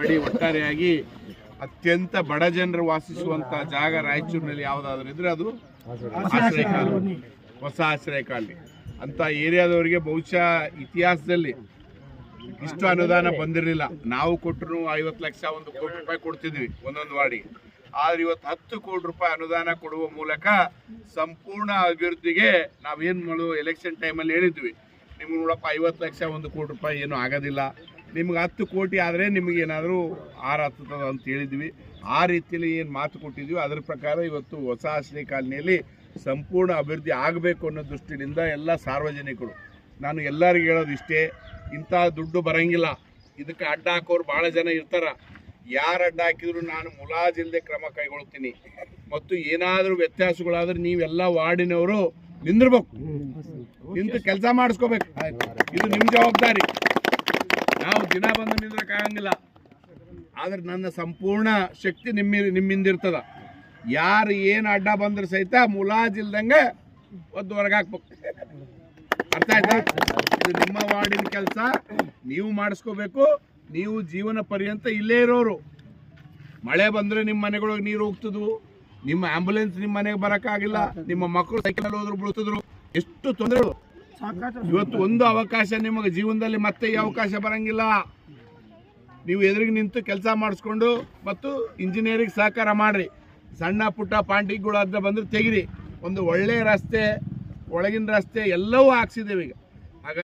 ಮಾಡಿ ಒಟ್ಟಾರೆಯಾಗಿ ಅತ್ಯಂತ ಬಡ ಜನರು ವಾಸಿಸುವಂತ ಜಾಗ ರಾಯಚೂರಿನಲ್ಲಿ ಯಾವುದಾದ್ರೂ ಇದ್ರೆ ಅದು ಆಶ್ರಯ ಕಾಲೋನಿ, ಹೊಸ ಆಶ್ರಯ ಕಾಲೋನಿ ಅಂತ ಏರಿಯಾದವರಿಗೆ ಬಹುಶಃ ಇತಿಹಾಸದಲ್ಲಿ ಇಷ್ಟು ಅನುದಾನ ಬಂದಿರಲಿಲ್ಲ. ನಾವು ಕೊಟ್ಟರು 50 ಲಕ್ಷ, 1 ಕೋಟಿ ರೂಪಾಯಿ ಕೊಡ್ತಿದ್ವಿ ಒಂದೊಂದು ವಾರ್ಡಿಗೆ. ಆದ್ರೆ ಇವತ್ತು 10 ಕೋಟಿ ರೂಪಾಯಿ ಅನುದಾನ ಕೊಡುವ ಮೂಲಕ ಸಂಪೂರ್ಣ ಅಭಿವೃದ್ಧಿಗೆ ನಾವೇನು ಮಾಡೋದು ಎಲೆಕ್ಷನ್ ಟೈಮಲ್ಲಿ ಹೇಳಿದ್ವಿ, ನಿಮ್ಗೆ ನೋಡಪ್ಪ 50 ಲಕ್ಷ 1 ಕೋಟಿ ರೂಪಾಯಿ ಏನೂ ಆಗೋದಿಲ್ಲ, ನಿಮ್ಗೆ 10 ಕೋಟಿ ಆದರೆ ನಿಮಗೆ ಏನಾದರೂ ಹತ್ತದ ಅಂತ ಹೇಳಿದ್ವಿ. ಆ ರೀತಿಯಲ್ಲಿ ಏನು ಮಾತು ಕೊಟ್ಟಿದ್ವಿ ಅದರ ಪ್ರಕಾರ ಇವತ್ತು ಹೊಸ ಆಶ್ರಯ ಕಾಲನಿಯಲ್ಲಿ ಸಂಪೂರ್ಣ ಅಭಿವೃದ್ಧಿ ಆಗಬೇಕು ಅನ್ನೋ ದೃಷ್ಟಿಯಿಂದ ಎಲ್ಲ ಸಾರ್ವಜನಿಕರು, ನಾನು ಎಲ್ಲರಿಗೂ ಹೇಳೋದು ಇಷ್ಟೇ, ಇಂಥ ದುಡ್ಡು ಬರಂಗಿಲ್ಲ, ಇದಕ್ಕೆ ಅಡ್ಡ ಹಾಕೋರು ಭಾಳ ಜನ ಇರ್ತಾರ. ಯಾರು ಅಡ್ಡ ಹಾಕಿದ್ರು ನಾನು ಮುಲಾಜಿಲ್ಲದೆ ಕ್ರಮ ಕೈಗೊಳ್ತೀನಿ. ಮತ್ತು ಏನಾದರೂ ವ್ಯತ್ಯಾಸಗಳಾದ್ರೆ ನೀವೆಲ್ಲ ವಾರ್ಡಿನವರು ನಿಂದಿರ್ಬೇಕು, ನಿಂತು ಕೆಲಸ ಮಾಡಿಸ್ಕೋಬೇಕು. ಇದು ನಿಮ್ಮ ಜವಾಬ್ದಾರಿ. ನಾವು ದಿನ ಬಂದು ನಿಂದ್ರಕ್ಕಾಗಂಗಿಲ್ಲ, ಆದ್ರೆ ನನ್ನ ಸಂಪೂರ್ಣ ಶಕ್ತಿ ನಿಮ್ಮಿಂದಿರ್ತದ. ಯಾರು ಏನು ಅಡ್ಡ ಬಂದ್ರೆ ಸಹಿತ ಮುಲಾಜಿಲ್ದಂಗೆ ಒದ್ದು ಹೊರಗೆ ಹಾಕ್ಬೇಕು. ಅರ್ಥ ಆಯ್ತಾ? ಇದು ನಿಮ್ಮ ವಾರ್ಡಿನ ಕೆಲಸ, ನೀವು ಮಾಡಿಸ್ಕೋಬೇಕು. ನೀವು ಜೀವನ ಪರ್ಯಂತ ಇಲ್ಲೇ ಇರೋರು. ಮಳೆ ಬಂದರೆ ನಿಮ್ಮ ಮನೆಗಳಿಗೆ ನೀರು ಹೋಗ್ತಿದ್ವು, ನಿಮ್ಮ ಆಂಬುಲೆನ್ಸ್ ನಿಮ್ಮ ಮನೆಗೆ ಬರೋಕ್ಕಾಗಿಲ್ಲ, ನಿಮ್ಮ ಮಕ್ಕಳು ಸೈಕಲಲ್ಲಿ ಹೋದ್ರು ಬೀಳ್ತಿದ್ರು, ಎಷ್ಟು ತೊಂದರೆಗಳು. ಇವತ್ತು ಒಂದು ಅವಕಾಶ ನಿಮಗೆ ಜೀವನದಲ್ಲಿ ಮತ್ತೆ ಈ ಅವಕಾಶ ಬರಂಗಿಲ್ಲ. ನೀವು ಎದುರಿಗೆ ನಿಂತು ಕೆಲಸ ಮಾಡಿಸ್ಕೊಂಡು ಮತ್ತು ಇಂಜಿನಿಯರಿಂಗ್ ಸಹಕಾರ ಮಾಡಿರಿ. ಸಣ್ಣ ಪುಟ್ಟ ಪಾಂಟಿಗಳು ಅದ್ರ ಬಂದರೆ ತೆಗಿರಿ. ಒಂದು ಒಳ್ಳೆಯ ರಸ್ತೆ, ಒಳಗಿನ ರಸ್ತೆ ಎಲ್ಲವೂ ಹಾಕ್ಸಿದ್ದೇವೆ ಈಗ.